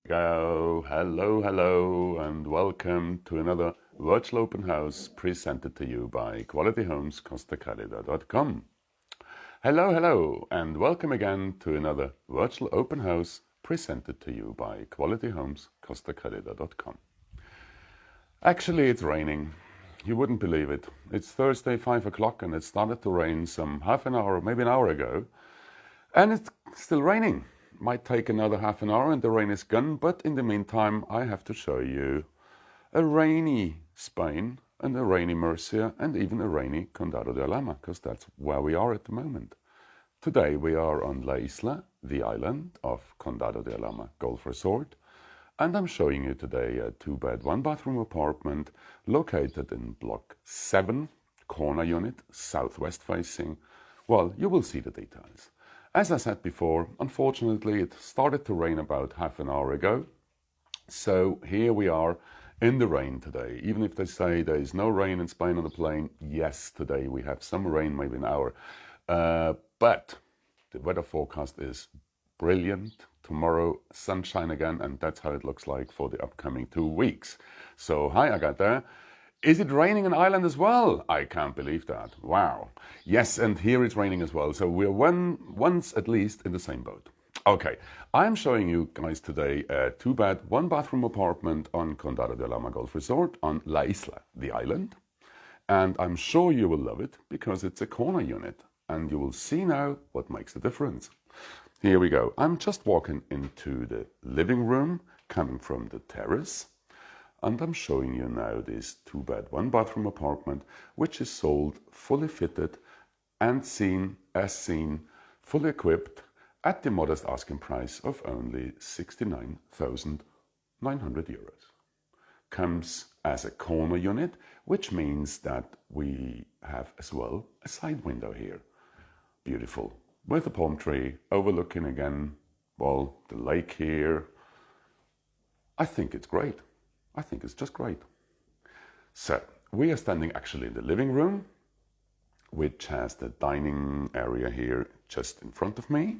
Hello, and welcome to another virtual open house presented to you by qualityhomescostacalida.com. Hello, and welcome again to another virtual open house presented to you by qualityhomescostacalida.com. Actually, it's raining. You wouldn't believe it. It's Thursday, 5 o'clock, and it started to rain some half an hour, maybe an hour ago. And it's still raining. Might take another half an hour and the rain is gone, but in the meantime I have to show you a rainy Spain and a rainy Murcia and even a rainy Condado de Alhama, because that's where we are at the moment. Today we are on La Isla, the island of Condado de Alhama Golf Resort, and I'm showing you today a 2-bed, 1-bathroom apartment located in Block 7, corner unit, southwest facing. Well, you will see the details. As I said before, unfortunately it started to rain about half an hour ago. So here we are in the rain today. Even if they say there is no rain in Spain on the plane, yes, today we have some rain, maybe an hour. But the weather forecast is brilliant. Tomorrow, sunshine again, and that's how it looks like for the upcoming 2 weeks. So, hi Agatha. Is it raining in Ireland as well? I can't believe that. Wow. Yes, and here it's raining as well. So we're once at least in the same boat. Okay, I'm showing you guys today a 2-bed, 1-bathroom apartment on Condado de Alhama Golf Resort on La Isla, the island. And I'm sure you will love it because it's a corner unit. And you will see now what makes the difference. Here we go. I'm just walking into the living room, coming from the terrace. And I'm showing you now this 2-bed, 1-bathroom apartment, which is sold fully fitted and seen, fully equipped at the modest asking price of only 69,900 euros. Comes as a corner unit, which means that we have as well a side window here. Beautiful, with a palm tree overlooking again, well, the lake here. I think it's great. I think it's just great. So, we are standing actually in the living room, which has the dining area here just in front of me.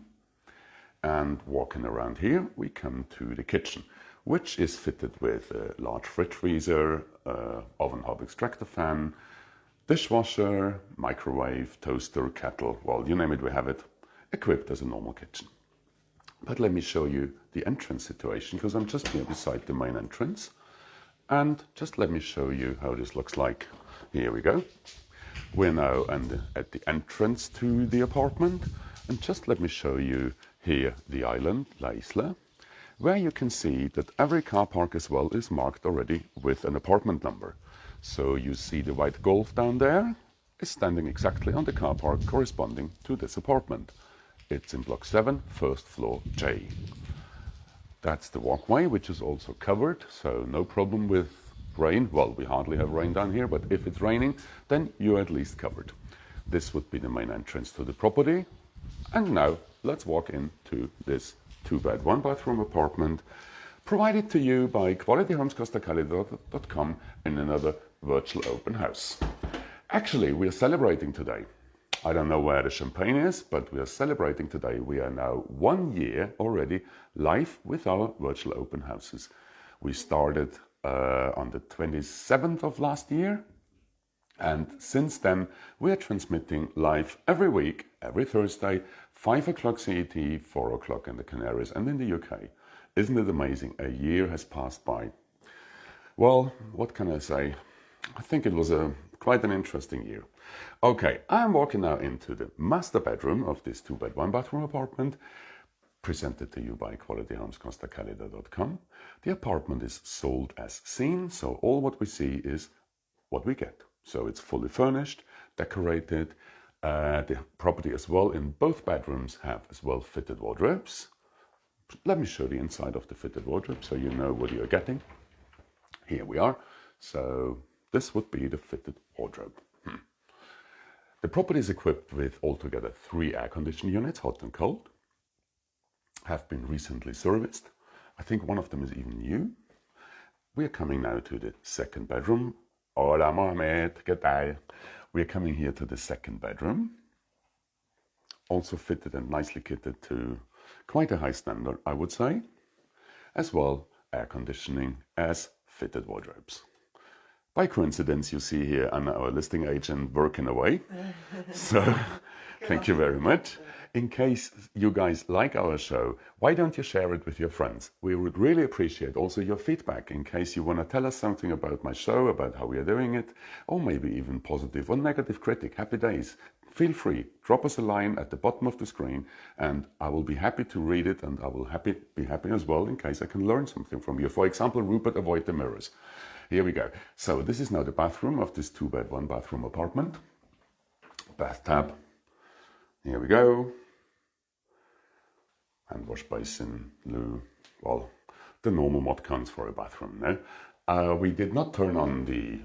And walking around here, we come to the kitchen, which is fitted with a large fridge freezer, oven hob extractor fan, dishwasher, microwave, toaster, kettle, well, you name it, we have it, equipped as a normal kitchen. But let me show you the entrance situation, because I'm just here beside the main entrance. And just let me show you how this looks like. Here we go. We're now at the entrance to the apartment. And just let me show you here the island, La Isla, where you can see that every car park as well is marked already with an apartment number. So you see the white Golf down there is standing exactly on the car park corresponding to this apartment. It's in Block 7, first floor J. That's the walkway, which is also covered, so no problem with rain. Well, we hardly have rain down here, but if it's raining, then you're at least covered. This would be the main entrance to the property. And now, let's walk into this 2-bed, 1-bathroom apartment, provided to you by qualityhomescostacalida.com in another virtual open house. Actually, we are celebrating today. I don't know where the champagne is, but we are celebrating today. We are now 1 year already live with our virtual open houses. We started on the 27th of last year. And since then, we are transmitting live every week, every Thursday, 5 o'clock CET, 4 o'clock in the Canaries and in the UK. Isn't it amazing? A year has passed by. Well, what can I say? I think it was quite an interesting year. Okay, I'm walking now into the master bedroom of this 2-bed, 1-bathroom apartment, presented to you by qualityhomescostacalida.com. The apartment is sold as seen, so all what we see is what we get. So it's fully furnished, decorated. The property as well in both bedrooms have as well fitted wardrobes. Let me show the inside of the fitted wardrobe so you know what you're getting. Here we are. So this would be the fitted wardrobe. The property is equipped with altogether 3 air-conditioned units, hot and cold. Have been recently serviced. I think one of them is even new. We are coming now to the second bedroom. Hola Mohamed, ¿qué tal? We are coming here to the second bedroom. Also fitted and nicely kitted to quite a high standard, I would say. as well air conditioning as fitted wardrobes. By coincidence, you see here our listing agent working away. So thank you very much. In case you guys like our show, why don't you share it with your friends? We would really appreciate also your feedback in case you want to tell us something about my show, about how we are doing it, or maybe even positive or negative critic. Happy days. Feel free, drop us a line at the bottom of the screen and I will be happy to read it, and I will be happy as well in case I can learn something from you. For example, Rupert, avoid the mirrors. Here we go. So this is now the bathroom of this 2-bed, 1-bathroom apartment. Bathtub. Here we go. And wash basin, loo. Well, the normal mod cons for a bathroom. No? We did not turn on the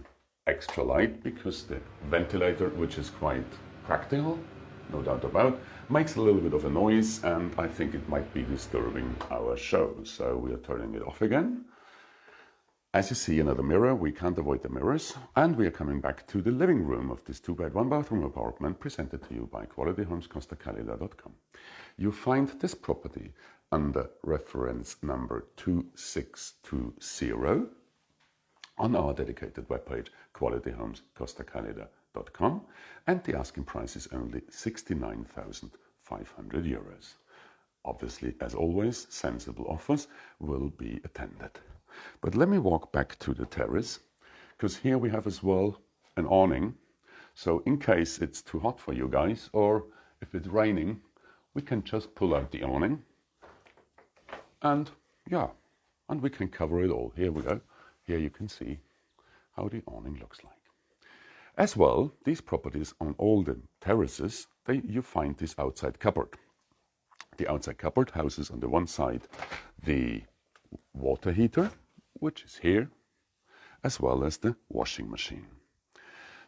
extra light because the ventilator, which is quite practical, no doubt about, makes a little bit of a noise, and I think it might be disturbing our show. So we are turning it off again. As you see, another mirror. We can't avoid the mirrors. And we are coming back to the living room of this 2-bed, 1-bathroom apartment presented to you by qualityhomescostacalida.com. You find this property under reference number 2620 on our dedicated webpage, qualityhomescostacalida.com, and the asking price is only €69,500. Obviously, as always, sensible offers will be attended. But let me walk back to the terrace, because here we have as well an awning. So in case it's too hot for you guys, or if it's raining, we can just pull out the awning and we can cover it all. Here we go. Here you can see how the awning looks like. As well, these properties on all the terraces, you find this outside cupboard. The outside cupboard houses on the one side the water heater, which is here, as well as the washing machine.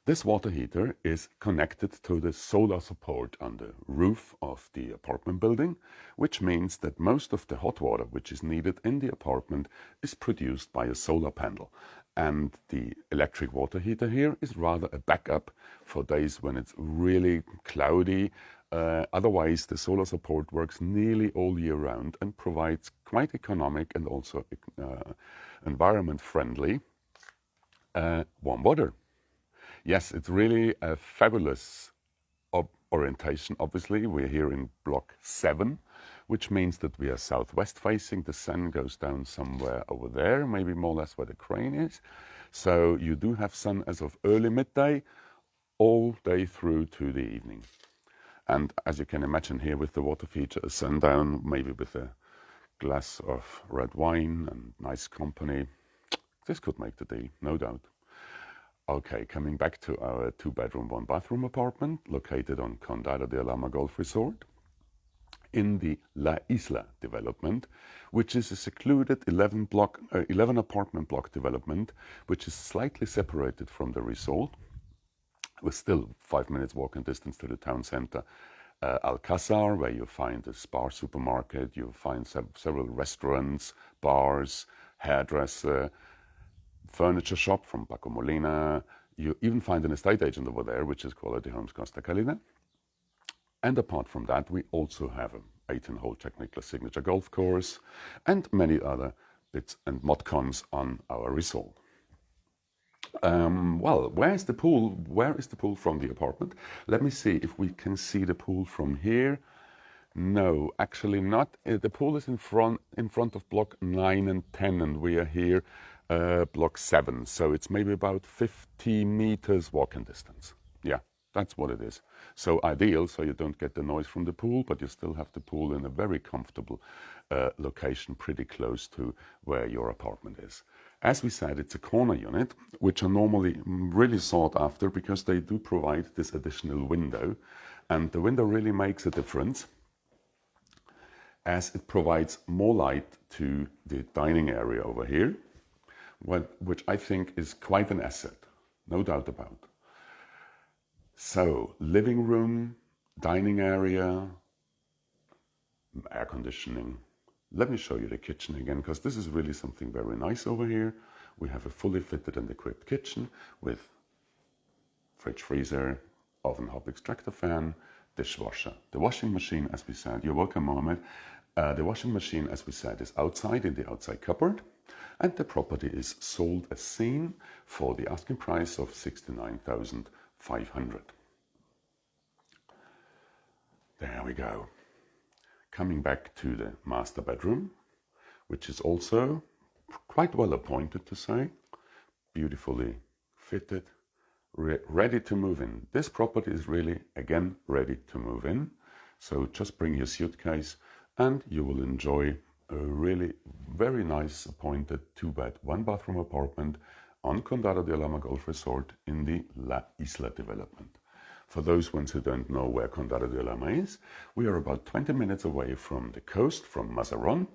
This water heater is connected to the solar support on the roof of the apartment building, which means that most of the hot water which is needed in the apartment is produced by a solar panel. And the electric water heater here is rather a backup for days when it's really cloudy. Otherwise, the solar support works nearly all year round and provides quite economic and also environment-friendly warm water. Yes, it's really a fabulous orientation. Obviously, we're here in block 7, which means that we are southwest facing. The sun goes down somewhere over there, maybe more or less where the crane is. So you do have sun as of early midday, all day through to the evening. And as you can imagine here with the water feature, a sundown, maybe with a glass of red wine and nice company, this could make the deal, no doubt. Okay, coming back to our 2-bedroom, 1-bathroom apartment located on Condado de Alhama Golf Resort in the La Isla development, which is a secluded 11 apartment block development, which is slightly separated from the resort, with still 5 minutes walking distance to the town center, Kasar, where you find a Spar supermarket, you find several restaurants, bars, hairdresser, furniture shop from Paco Molina. You even find an estate agent over there, which is Quality Homes Costa Calida. And apart from that, we also have an 18-hole technical signature golf course and many other bits and mod cons on our resort. Well, where is the pool? Where is the pool from the apartment? Let me see if we can see the pool from here. No, actually not. The pool is in front of block 9 and 10, and we are here block 7, so it's maybe about 50 meters walking distance. Yeah, that's what it is. So ideal, so you don't get the noise from the pool, but you still have the pool in a very comfortable location, pretty close to where your apartment is. As we said, it's a corner unit, which are normally really sought after because they do provide this additional window, and the window really makes a difference as it provides more light to the dining area over here, which I think is quite an asset, no doubt about. So, living room, dining area, air conditioning. Let me show you the kitchen again, because this is really something very nice over here. We have a fully fitted and equipped kitchen with fridge, freezer, oven hob extractor fan, dishwasher. The washing machine, as we said, you're welcome, Mohammed. The washing machine, as we said, is outside in the outside cupboard, and the property is sold as seen for the asking price of 69,500. There we go. Coming back to the master bedroom, which is also quite well appointed, to say, beautifully fitted, ready to move in. This property is really, again, ready to move in. So just bring your suitcase and you will enjoy a really very nice appointed 2-bed, 1-bathroom apartment on Condado de Alhama Golf Resort in the La Isla development. For those ones who don't know where Condado de Alhama is, we are about 20 minutes away from the coast, from Mazaron.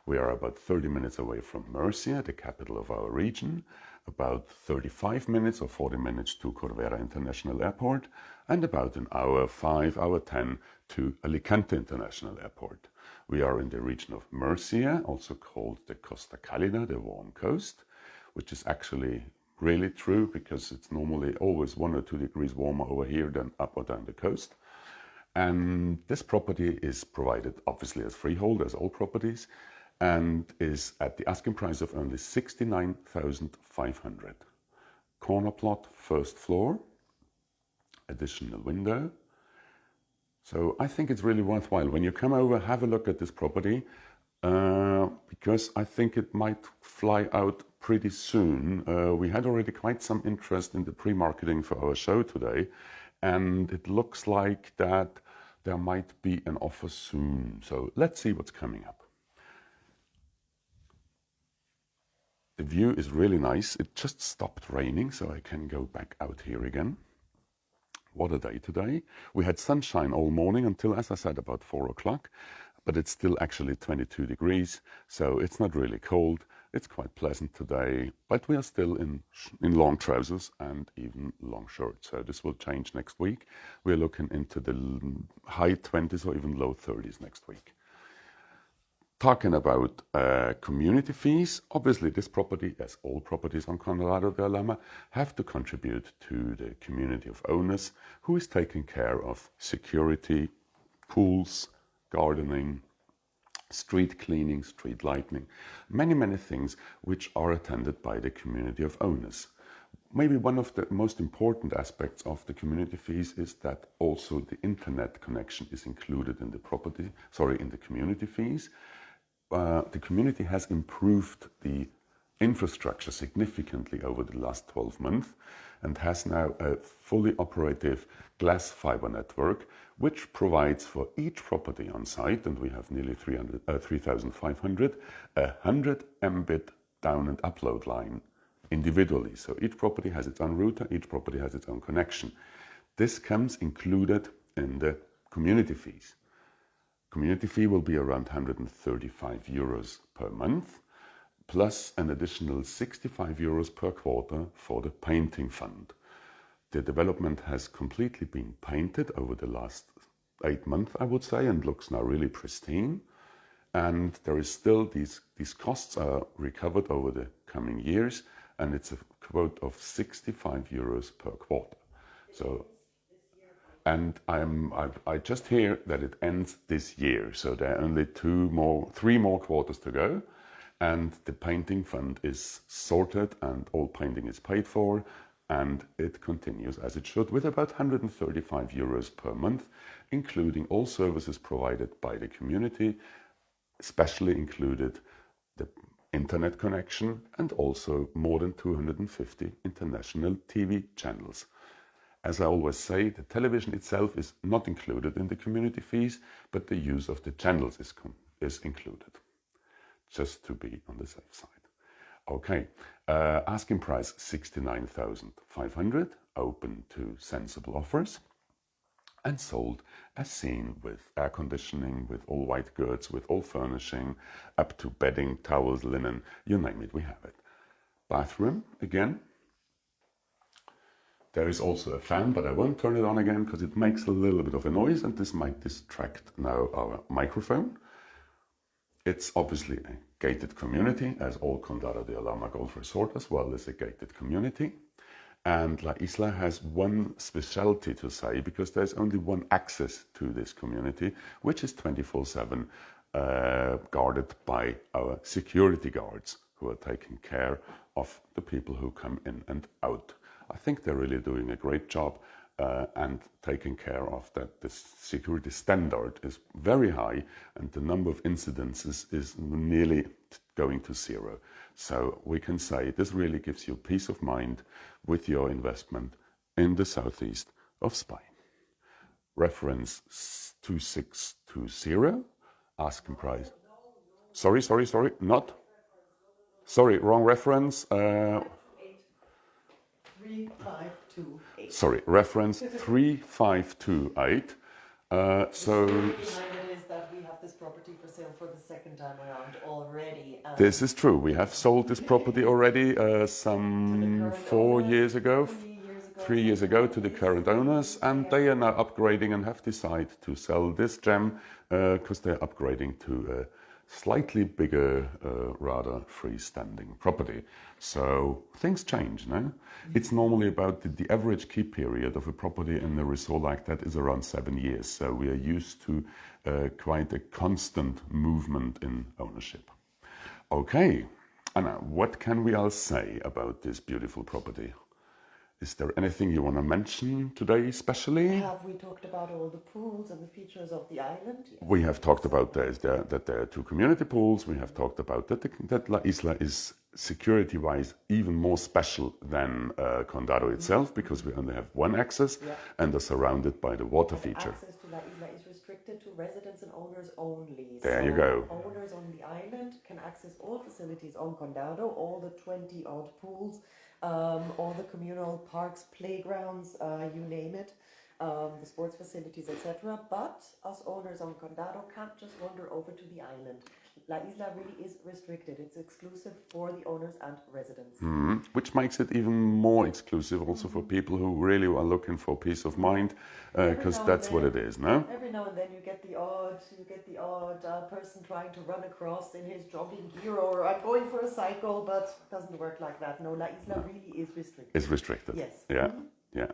We are about 30 minutes away from Murcia, the capital of our region, about 35 minutes or 40 minutes to Corbera International Airport, and about an hour 10 to Alicante International Airport. We are in the region of Murcia, also called the Costa Cálida, the warm coast, which is actually really true because it's normally always 1 or 2 degrees warmer over here than up or down the coast. And this property is provided obviously as freehold, as all properties, and is at the asking price of only 69,500. Corner plot, first floor, additional window. So I think it's really worthwhile. When you come over, have a look at this property, because I think it might fly out pretty soon. We had already quite some interest in the pre-marketing for our show today, and it looks like that there might be an offer soon. So let's see what's coming up. The view is really nice. It just stopped raining, so I can go back out here again. What a day today. We had sunshine all morning until, as I said, about 4 o'clock, but it's still actually 22 degrees, so it's not really cold. It's quite pleasant today, but we are still in long trousers and even long shorts. So this will change next week. We're looking into the high 20s or even low 30s next week. Talking about community fees, obviously this property, as all properties on Condado de Alhama, have to contribute to the community of owners who is taking care of security, pools, gardening, street cleaning, street lighting, many things which are attended by the community of owners. Maybe one of the most important aspects of the community fees is that also the internet connection is included in the in the community fees. The community has improved the infrastructure significantly over the last 12 months and has now a fully operative glass fiber network, which provides for each property on site, and we have nearly 3,500, a 100 Mbit down and upload line individually. So each property has its own router, each property has its own connection. This comes included in the community fees. Community fee will be around 135 euros per month, plus an additional 65 euros per quarter for the painting fund. The development has completely been painted over the last 8 months, I would say, and looks now really pristine. And there is still these costs are recovered over the coming years, and it's a quote of 65 euros per quarter. So. And I just hear that it ends this year, so there are only 3 more quarters to go, and the painting fund is sorted and all painting is paid for, and it continues as it should with about 135 euros per month, including all services provided by the community, especially included the internet connection and also more than 250 international TV channels. As I always say, the television itself is not included in the community fees, but the use of the channels is included, just to be on the safe side. Okay, asking price 69,500, open to sensible offers, and sold as seen, with air conditioning, with all white goods, with all furnishing, up to bedding, towels, linen, you name it, we have it. Bathroom, again. There is also a fan, but I won't turn it on again because it makes a little bit of a noise and this might distract now our microphone. It's obviously a gated community, as all Condado de Alhama Golf Resort as well is a gated community. And La Isla has one specialty to say, because there's only one access to this community, which is 24/7 guarded by our security guards who are taking care of the people who come in and out. I think they're really doing a great job and taking care of that. The security standard is very high and the number of incidences is nearly going to zero. So we can say this really gives you peace of mind with your investment in the southeast of Spain. Reference 2620, asking price. Sorry, not. Sorry, wrong reference. 3528. Sorry, reference 3528. So behind it is that we have this property for sale for the second time around already. This is true. We have sold this property already some 4 years ago. 3 years ago to the current owners, and they are now upgrading and have decided to sell this gem because they're upgrading to a slightly bigger, rather freestanding property. So things change, no? It's normally about the average keep period of a property in a resort like that is around 7 years. So we are used to quite a constant movement in ownership. Okay, Anna, what can we all say about this beautiful property? Is there anything you want to mention today especially? Have we talked about all the pools and the features of the island? Yes. We have talked about that there are 2 community pools. We have talked about that La Isla is security-wise even more special than Condado itself because we only have one access and are surrounded by the water feature. Access to La Isla is restricted to residents and owners only. There you go. Owners on the island can access all facilities on Condado, all the 20-odd pools, all the communal parks, playgrounds, you name it, the sports facilities, etc. But us owners on Condado can't just wander over to the island. La Isla really is restricted. It's exclusive for the owners and residents. Which makes it even more exclusive also for people who really are looking for peace of mind, because that's what it is, no? Every now and then you get the odd person trying to run across in his jogging gear or going for a cycle, but it doesn't work like that. No, La Isla really is restricted. It's restricted. Yes. Yeah, yeah.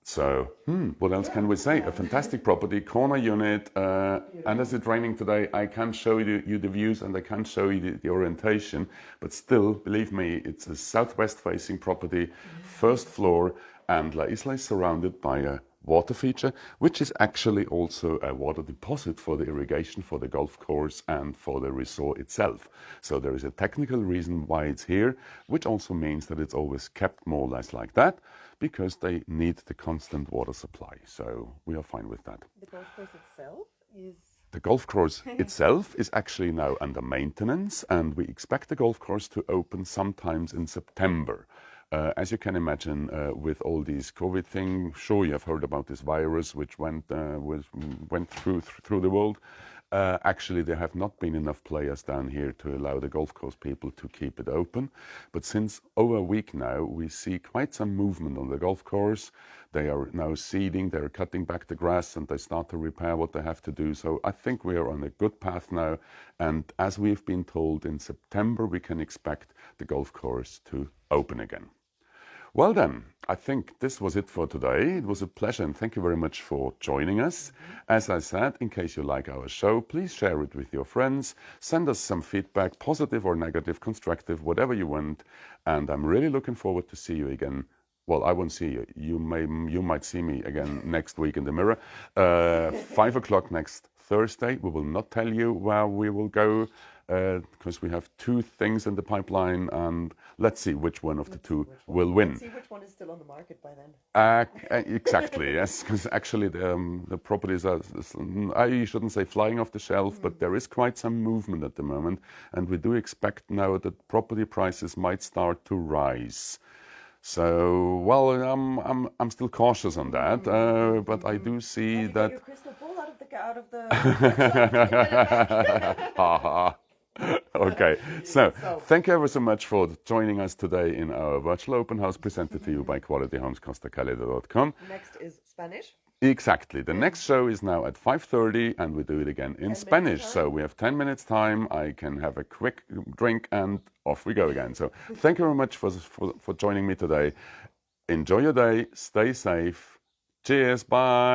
So, what else can we say? A fantastic property, corner unit, and as it's raining today, I can't show you the views and I can't show you the orientation, but still, believe me, it's a southwest-facing property, first floor, and La Isla is surrounded by a water feature, which is actually also a water deposit for the irrigation for the golf course and for the resort itself. So there is a technical reason why it's here, which also means that it's always kept more or less like that, because they need the constant water supply. So we are fine with that. The golf course itself is... The golf course itself is actually now under maintenance, and we expect the golf course to open sometimes in September. As you can imagine, with all these COVID things, sure you have heard about this virus which went through the world. Actually, there have not been enough players down here to allow the golf course people to keep it open. But since over a week now, we see quite some movement on the golf course. They are now seeding, they're cutting back the grass, and they start to repair what they have to do. So I think we are on a good path now. And as we've been told, in September, we can expect the golf course to open again. Well then, I think this was it for today. It was a pleasure and thank you very much for joining us. As I said, in case you like our show, please share it with your friends. Send us some feedback, positive or negative, constructive, whatever you want. And I'm really looking forward to see you again. Well, I won't see you. You might see me again next week in the mirror. 5 o'clock next Thursday. We will not tell you where we will go, because we have 2 things in the pipeline, and let's see which one of the 2 will win. Let's see which one is still on the market by then. Exactly, yes, because actually the properties are, I shouldn't say flying off the shelf, but there is quite some movement at the moment, and we do expect now that property prices might start to rise. So, well, I'm still cautious on that, but I do see that. Your crystal ball out of the Okay, so thank you ever so much for joining us today in our virtual open house presented to you by qualityhomescostacalida.com. Next is Spanish. Exactly. The next show is now at 5:30 and we do it again in Spanish. So we have 10 minutes time. I can have a quick drink and off we go again. So thank you very much for joining me today. Enjoy your day. Stay safe. Cheers. Bye.